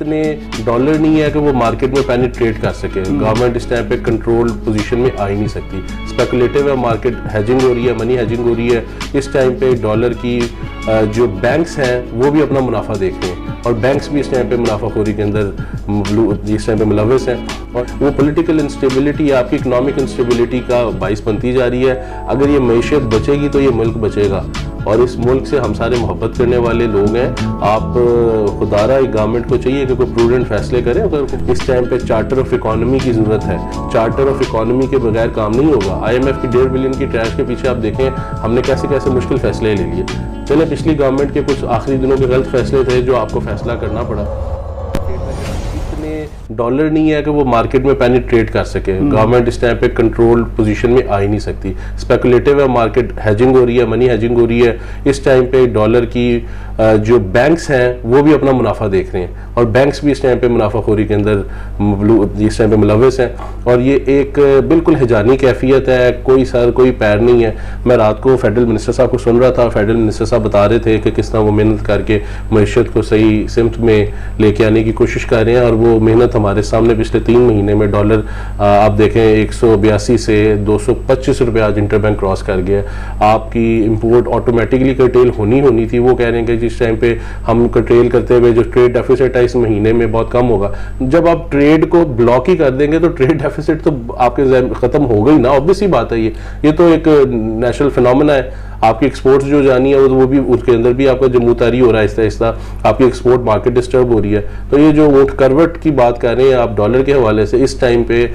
इतने डॉलर नहीं है कि वो मार्केट में पेनिट्रेट कर सके। गवर्नमेंट इस टाइम पे कंट्रोल पोजीशन में आ ही नहीं सकती। स्पेकुलेटिव है मार्केट, हैजिंग हो रही है, मनी हैजिंग हो रही है। इस टाइम पे डॉलर की जो बैंक्स हैं वो भी अपना मुनाफा देख रहे हैं और बैंक्स भी इस टाइम पे मुनाफाखोरी के अंदर इस टाइम पे मुलविस हैं और वो पॉलिटिकल इंस्टेबिलिटी, आपकी इकोनॉमिक इंस्टेबिलिटी का बाइस बनती जा रही है। अगर ये मईशत बचेगी तो ये मुल्क बचेगा और इस मुल्क से हम सारे मोहब्बत करने वाले लोग हैं। आप खुदारा गवर्नमेंट को चाहिए कि कोई प्रूडेंट फैसले करें। अगर इस टाइम पे चार्टर ऑफ इकोनॉमी की ज़रूरत है, चार्टर ऑफ इकोनॉमी के बगैर काम नहीं होगा। IMF की 1.5 बिलियन की ट्रैश के पीछे आप देखें हमने कैसे कैसे मुश्किल फैसले ले लिए। चले पिछली गवर्नमेंट के कुछ आखिरी दिनों के गलत फैसले थे जो आपको फैसला करना पड़ा। इतने डॉलर नहीं है कि वो मार्केट में पेनिट्रेट कर सके। गवर्नमेंट इस टाइम पे कंट्रोल पोजीशन में आ ही नहीं सकती। स्पेकुलेटिव है मार्केट, हैजिंग हो रही है, मनी हैजिंग हो रही है। इस टाइम पे डॉलर की जो बैंक्स हैं वो भी अपना मुनाफा देख रहे हैं और बैंक्स भी इस टाइम पे मुनाफाखोरी के अंदर इस टाइम पे मुलविस हैं और ये एक बिल्कुल हिजानी कैफियत है। कोई सर कोई पैर नहीं है। मैं रात को फेडरल मिनिस्टर साहब को सुन रहा था। फेडरल मिनिस्टर साहब बता रहे थे कि किस तरह वो मेहनत करके मईशत को सही सिमत में लेके आने की कोशिश कर रहे हैं और वो मेहनत हमारे सामने पिछले 3 महीने में डॉलर आप देखें 182 से 225 रुपये आज इंटरबैंक क्रॉस कर गया। आपकी इंपोर्ट ऑटोमेटिकली कर्टेल होनी थी। वो कह रहे हैं कि जिस टाइम पे हम कर्टेल करते हुए जो ट्रेड डेफिसिट है इस महीने में बहुत कम होगा। जब आप ट्रेड को ब्लॉक ही कर देंगे तो ट्रेड डेफिसिट तो आपके खत्म हो गई ना। ऑब्वियस ही बात है, ये तो एक नेचुरल फिनोमेना है। आपकी एक्सपोर्ट्स जो जानी है वो भी उसके अंदर भी आपका जमूतारी हो रहा है। आहिस्ता आहिस्ता आपकी एक्सपोर्ट मार्केट डिस्टर्ब हो रही है। तो ये जो वोट करवट की बात कर रहे हैं आप डॉलर के हवाले से, इस टाइम पे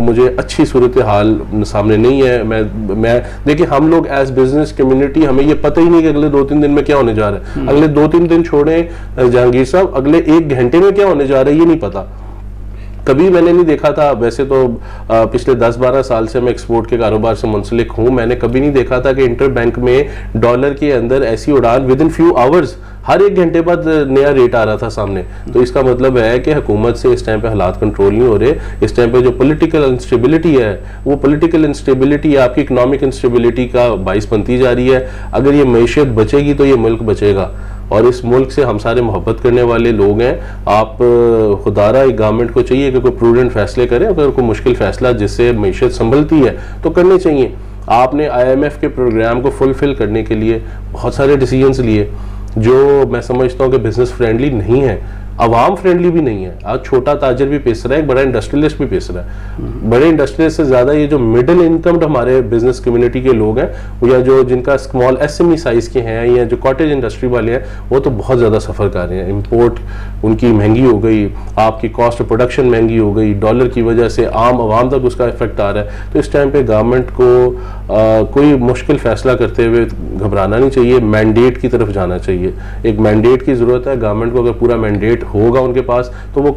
मुझे अच्छी सूरत हाल सामने नहीं है। मैं देखिए हम लोग एज बिजनेस कम्युनिटी हमें ये पता ही नहीं कि अगले 2-3 दिन में क्या होने जा रहा है। अगले 2-3 दिन छोड़ें जहांगीर साहब, अगले 1 घंटे में क्या होने जा रहा है ये नहीं पता। कभी मैंने नहीं देखा था। वैसे तो पिछले 10-12 साल से मैं एक्सपोर्ट के कारोबार से मुंसलिक हूँ। मैंने कभी नहीं देखा था कि इंटर बैंक में डॉलर के अंदर ऐसी उड़ान विद इन फ्यू आवर्स हर 1 घंटे बाद नया रेट आ रहा था सामने। तो इसका मतलब है कि हुकूमत से इस टाइम पे हालात कंट्रोल नहीं हो रहे। इस टाइम पे जो पॉलिटिकल इंस्टेबिलिटी है वो पॉलिटिकल इंस्टेबिलिटी आपकी इकोनॉमिक इंस्टेबिलिटी का बाइस बनती जा रही है। अगर ये मईशत बचेगी तो ये मुल्क बचेगा और इस मुल्क से हम सारे मोहब्बत करने वाले लोग हैं। आप खुदारा गवर्नमेंट को चाहिए कि कोई प्रूडेंट फैसले करें। अगर कोई मुश्किल फैसला जिससे मईशत संभलती है तो करने चाहिए। आपने IMF के प्रोग्राम को फुलफिल करने के लिए बहुत सारे डिसीजंस लिए जो मैं समझता हूँ कि बिजनेस फ्रेंडली नहीं है, अवाम फ्रेंडली भी नहीं है। आज छोटा ताजर भी पेश रहा है, एक बड़ा इंडस्ट्रियलिस्ट भी पेश रहा है। बड़े इंडस्ट्रियलिस्ट से ज़्यादा ये जो मिडिल इनकम हमारे बिजनेस कम्युनिटी के लोग हैं या जो जिनका स्मॉल SME साइज़ के हैं या जो कॉटेज इंडस्ट्री वाले हैं वो तो बहुत ज़्यादा सफ़र कर रहे हैं। इंपोर्ट उनकी महंगी हो गई, आपकी कॉस्ट ऑफ प्रोडक्शन महंगी हो गई, डॉलर की वजह से आम आवाम तक उसका इफेक्ट आ रहा है। तो इस टाइम पर गवर्नमेंट को कोई मुश्किल फैसला करते हुए घबराना नहीं चाहिए, मैंडेट की तरफ जाना चाहिए। एक मैंडेट की ज़रूरत है गवर्नमेंट को। अगर पूरा मैंडेट होगा उनके पास तो वो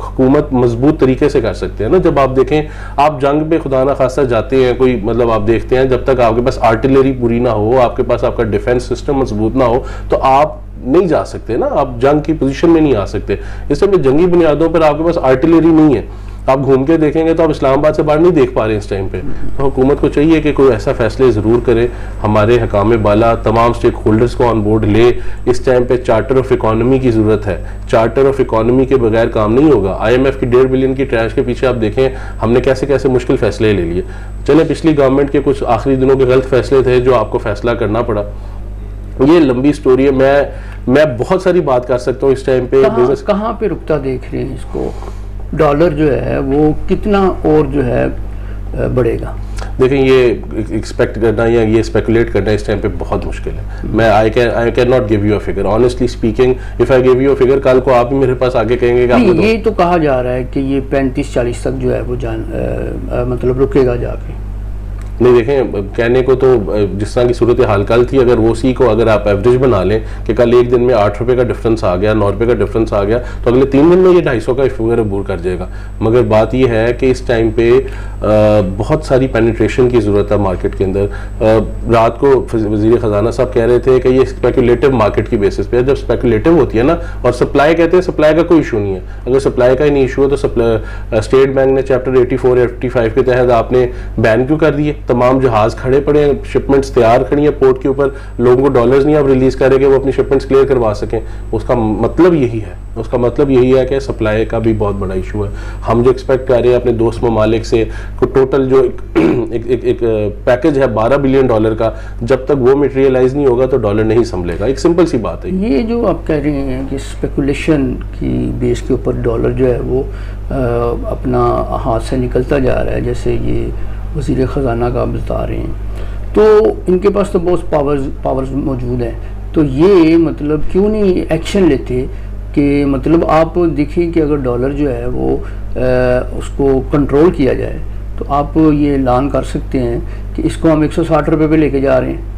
हुकूमत मजबूत तरीके से कर सकते हैं ना। जब आप देखें आप जंग पे खुदा ना खासा जाते हैं, कोई मतलब आप देखते हैं जब तक आपके पास आर्टिलरी पूरी ना हो, आपके पास आपका डिफेंस सिस्टम मजबूत ना हो तो आप नहीं जा सकते ना, आप जंग की पोजीशन में नहीं आ सकते। इसलिए जंगी बुनियादों पर आपके पास आर्टिलरी नहीं है। आप घूम के देखेंगे तो आप इस्लामाबाद से बाहर नहीं देख पा रहे हैं इस टाइम पे। तो हुकूमत को चाहिए कि कोई ऐसा फैसले ज़रूर करे। हमारे हकाम बाला तमाम स्टेक होल्डर्स को ऑन बोर्ड ले। इस टाइम पे चार्टर ऑफ इकोनॉमी की ज़रूरत है। चार्टर ऑफ इकोनॉमी के बगैर काम नहीं होगा। IMF की 1.5 बिलियन की ट्रैश के पीछे आप देखें हमने कैसे कैसे मुश्किल फैसले ले लिए। चले पिछली गवर्नमेंट के कुछ आखिरी दिनों के गलत फैसले थे जो आपको फैसला करना पड़ा। ये लंबी स्टोरी है। मैं बहुत सारी बात कर सकता हूँ इस टाइम पे। बिजनेस कहाँ पे रुकता देख रहे हैं इसको? डॉलर जो है वो कितना और जो है बढ़ेगा? देखें ये एक्सपेक्ट करना या ये स्पेकुलेट करना इस टाइम पे बहुत मुश्किल है। मैं I can not give you a figure honestly speaking. If I give you a figure कल को आप भी मेरे पास आगे कहेंगे कि आपको ये तो कहा जा रहा है कि ये 35-40 तक जो है वो मतलब रुकेगा जाके। नहीं देखें कहने को तो जिस तरह की सूरत हाल कल थी अगर वो उसी को अगर आप एवरेज बना लें कि कल एक दिन में 8 रुपये का डिफरेंस आ गया, 9 रुपये का डिफरेंस आ गया तो अगले 3 दिन में ये 250 का फिगर अबूर कर जाएगा। मगर बात ये है कि इस टाइम पे बहुत सारी पेनिट्रेशन की ज़रूरत है मार्केट के अंदर। रात को वज़ीर ख़जाना साहब कह रहे थे कि ये स्पेकुलेटिव मार्केट की बेसिस पे, जब स्पेकुलेटिव होती है ना और सप्लाई कहते हैं सप्लाई का कोई इशू नहीं है। अगर सप्लाई का ही नहीं इशू है तो स्टेट बैंक ने चैप्टर 84-85 के तहत आपने बैन क्यों कर दिए? तमाम जहाज खड़े पड़े हैं, शिपमेंट्स तैयार खड़ी हैं पोर्ट के ऊपर, लोगों को डॉलर्स नहीं आप रिलीज करेंगे वो अपनी शिपमेंट्स क्लियर करवा सकें। उसका मतलब यही है, उसका मतलब यही है कि सप्लाई का भी बहुत बड़ा इशू है। हम जो एक्सपेक्ट कर रहे हैं अपने दोस्त ममालिक से, टोटल जो एक पैकेज है $12 बिलियन का, जब तक वो मटेरियलाइज नहीं होगा तो डॉलर नहीं संभलेगा। एक सिंपल सी बात है। ये जो आप कह रहे हैं कि स्पेकुलेशन की बेस के ऊपर डॉलर जो है वो अपना हाथ से निकलता जा रहा है, जैसे ये वज़ीर ख़जाना का बता रहे हैं, तो इनके पास तो बहुत पावर्स मौजूद हैं, तो ये मतलब क्यों नहीं एक्शन लेते कि मतलब आप देखिए कि अगर डॉलर जो है वो उसको कंट्रोल किया जाए तो आप ये ऐलान कर सकते हैं कि इसको हम 160 रुपये पे लेके जा रहे हैं।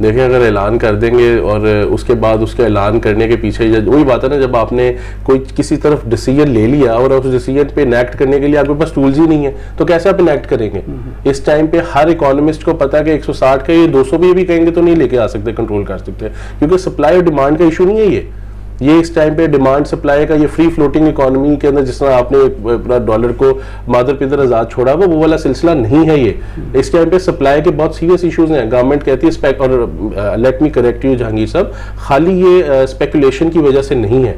देखिए अगर ऐलान कर देंगे और उसके बाद उसके ऐलान करने के पीछे वही बात है ना, जब आपने कोई किसी तरफ डिसीजन ले लिया और उस डिसीजन पे इनेक्ट करने के लिए आपके पास टूल्स ही नहीं है तो कैसे आप इनेक्ट करेंगे। इस टाइम पे हर इकोनॉमिस्ट को पता है कि 160 का ये 200 भी कहेंगे तो नहीं लेके आ सकते, कंट्रोल कर सकते, क्योंकि सप्लाई और डिमांड का इशू नहीं है ये इस टाइम पे डिमांड सप्लाई का ये फ्री फ्लोटिंग इकोनॉमी के अंदर जिस तरह आपने अपना डॉलर को मादर पिदर आजाद छोड़ा वो वाला सिलसिला नहीं है ये। इस टाइम पे सप्लाई के बहुत सीरियस इश्यूज हैं। गवर्नमेंट कहती है और let me correct you Jahangir साहब, खाली ये स्पेकुलेशन की वजह से नहीं है,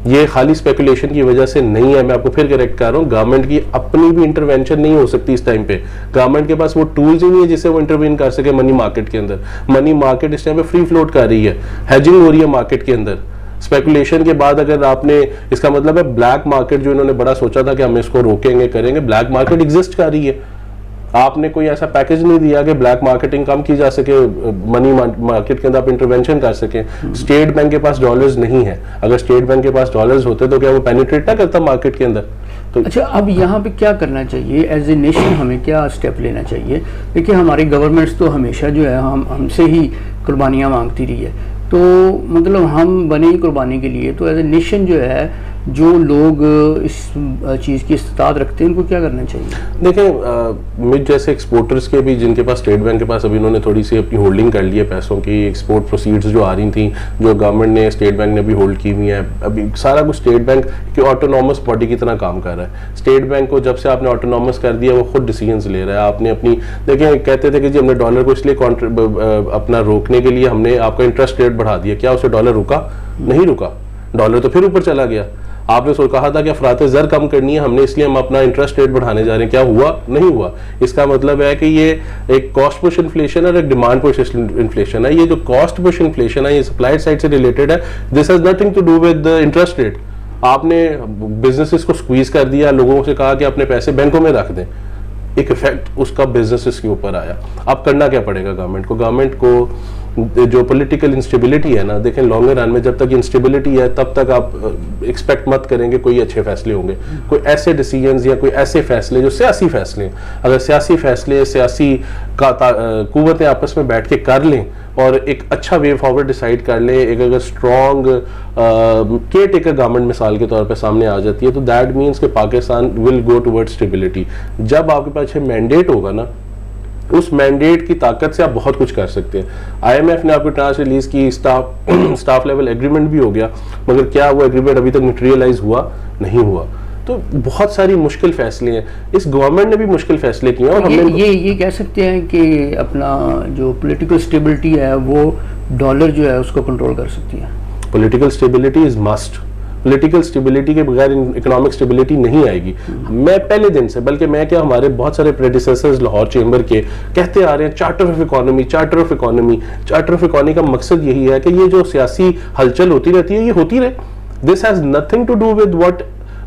ये खाली स्पेकुलेशन की वजह से नहीं है। मैं आपको फिर करेक्ट कर रहा हूँ, गवर्नमेंट की अपनी भी इंटरवेंशन नहीं हो सकती इस टाइम पे। गवर्नमेंट के पास वो टूल्स ही नहीं है जिससे वो इंटरवीन कर सके मनी मार्केट के अंदर। मनी मार्केट इस टाइम पे फ्री फ्लोट कर रही है, हेजिंग हो रही है मार्केट के अंदर। स्पेकुलेशन के बाद अगर आपने, इसका मतलब है ब्लैक मार्केट जो इन्होंने बड़ा सोचा था कि हम इसको रोकेंगे करेंगे, ब्लैक मार्केट एग्जिस्ट कर रही है। आपने कोई ऐसा पैकेज नहीं दिया कि ब्लैक मार्केटिंग कम की जा सके, मनी मार्केट के अंदर आप इंटरवेंशन कर सके। स्टेट बैंक के पास डॉलर्स नहीं है, अगर स्टेट बैंक के पास डॉलर्स होते तो क्या वो पेनिट्रेट ना करता मार्केट के अंदर। तो अच्छा, अब यहाँ पे क्या करना चाहिए एज ए नेशन, हमें क्या स्टेप लेना चाहिए? देखिए हमारी गवर्नमेंट्स तो हमेशा जो है हमसे ही कुर्बानियाँ मांगती रही है, तो मतलब हम बने ही कुर्बानी के लिए, तो एज ए नेशन जो है जो लोग इस चीज़ की इस्तात रखते हैं उनको क्या करना चाहिए? देखें मिड जैसे एक्सपोर्टर्स के भी, जिनके पास स्टेट बैंक के पास अभी इन्होंने थोड़ी सी अपनी होल्डिंग कर ली है पैसों की, एक्सपोर्ट प्रोसीड्स जो आ रही थी जो गवर्नमेंट ने स्टेट बैंक ने भी होल्ड की हुई है, अभी सारा कुछ स्टेट बैंक की ऑटोनॉमस बॉडी की तरह काम कर रहा है। स्टेट बैंक को जब से आपने ऑटोनॉमस कर दिया वो खुद डिसीजंस ले रहा है। आपने अपनी, देखिए कहते थे कि जी हमने डॉलर को इसलिए अपना रोकने के लिए हमने आपका इंटरेस्ट रेट बढ़ा दिया, क्या उससे डॉलर रुका? नहीं रुका, डॉलर तो फिर ऊपर चला गया। आपने कहा था कि अफराते ज़र कम करनी है हमने, इसलिए हम अपना इंटरेस्ट रेट बढ़ाने जा रहे हैं, क्या हुआ? नहीं हुआ। इसका मतलब है कि ये एक कॉस्ट पुश इन्फ्लेशन और एक डिमांड पुश इन्फ्लेशन है। ये जो कॉस्ट पुश इन्फ्लेशन है ये सप्लाई साइड से रिलेटेड है, this has nothing to do with interest rate. आपने बिजनेसेस को स्क्वीज कर दिया, लोगों से कहा कि अपने पैसे बैंकों में रख दें, एक इफेक्ट उसका बिजनेसेस के ऊपर आया। अब करना क्या पड़ेगा गवर्नमेंट को? गवर्नमेंट को जो पॉलिटिकल इंस्टेबिलिटी है ना, देखें लॉन्गर रन में जब तक इंस्टेबिलिटी है तब तक आप एक्सपेक्ट मत करेंगे कोई अच्छे फैसले होंगे। कोई ऐसे डिसीजंस या कोई ऐसे फैसले जो सियासी फैसले, अगर सियासी फैसले सियासी कुव्वतें आपस में बैठ के कर लें और एक अच्छा वे फॉरवर्ड डिसाइड कर लें, एक अगर स्ट्रॉन्ग केयर टेकर गवर्नमेंट मिसाल के तौर पे सामने आ जाती है तो दैट मीन्स कि Pakistan will go toward stability. जब आपके पास मैंडेट होगा ना, उस मैंडेट की ताकत से आप बहुत कुछ कर सकते हैं। IMF ने आपको ट्रांस रिलीज की, स्टाफ लेवल एग्रीमेंट भी हो गया, मगर क्या वो एग्रीमेंट अभी तक मटेरियलाइज हुआ? नहीं हुआ। तो बहुत सारी मुश्किल फैसले हैं, इस गवर्नमेंट ने भी मुश्किल फैसले किए और हमने ये कह सकते हैं कि अपना जो पॉलिटिकल स्टेबिलिटी है वो डॉलर जो है उसको कंट्रोल कर सकती है। Political stability is must. Political stability के बगैर इकोनॉमिक स्टेबिलिटी नहीं आएगी। मैं पहले दिन से, बल्कि मैं क्या, हमारे बहुत सारे प्रेडिसेसर्स लाहौर चेंबर के कहते आ रहे हैं charter of economy, charter of economy. Charter of economy का मकसद यही है कि ये जो सियासी हलचल होती रहती है ये होती रहे। This has nothing to do with what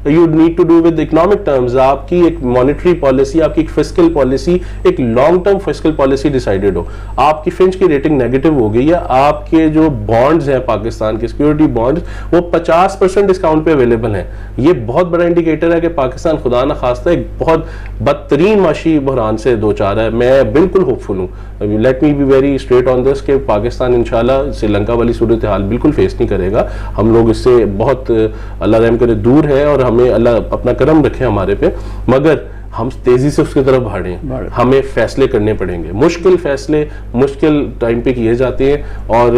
you need to do with economic terms. आपकी एक मॉनेटरी पॉलिसी, आपकी एक फिस्कल पॉलिसी, एक long term fiscal policy decided हो। आपकी फिंच की रेटिंग नेगेटिव हो गई है, आपके जो बॉन्ड्स हैं पाकिस्तान के सिक्योरिटी बॉन्ड्स वो 50% डिस्काउंट पे अवेलेबल हैं। ये बहुत बड़ा इंडिकेटर है कि पाकिस्तान खुदा न खास्ता एक बहुत बदतरीन माशी बहरान से दो चार है। मैं बिल्कुल होपफुल हूँ, let me be very straight on this, कि पाकिस्तान इंशाल्लाह श्रीलंका वाली सूरत हाल बिल्कुल फेस नहीं करेगा। हम लोग इससे बहुत अल्लाह रहम करे दूर है और हमें अल्लाह अपना करम रखे हमारे पे, मगर हम तेजी से उसकी तरफ बढ़ें। हमें फैसले करने पड़ेंगे, मुश्किल फैसले मुश्किल टाइम पे किए जाते हैं और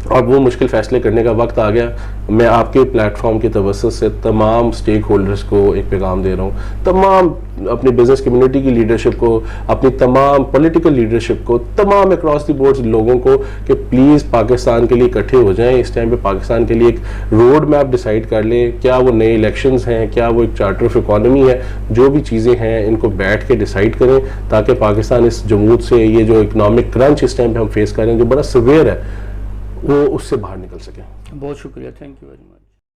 अब वो मुश्किल फैसले करने का वक्त आ गया। मैं आपके प्लेटफॉर्म की तवज्जो से तमाम स्टेक होल्डर्स को एक पैगाम दे रहा हूँ, तमाम अपनी बिजनेस कम्युनिटी की लीडरशिप को, अपनी तमाम पॉलिटिकल लीडरशिप को, तमाम अक्रॉस द बोर्ड लोगों को कि प्लीज़ पाकिस्तान के लिए इकट्ठे हो जाएं। इस टाइम पे पाकिस्तान के लिए एक रोड मैप डिसाइड कर लें। क्या वो नए इलेक्शंस हैं, क्या वो एक चार्टर ऑफ इकॉनमी है, जो भी चीज़ें हैं इनको बैठ के डिसाइड करें ताकि पाकिस्तान इस जमूद से, ये जो इकनॉमिक क्रंच इस टाइम पे हम फेस कर रहे हैं जो बड़ा सवेयर है, वो उससे बाहर निकल सके। बहुत शुक्रिया, थैंक यू वेरी मच।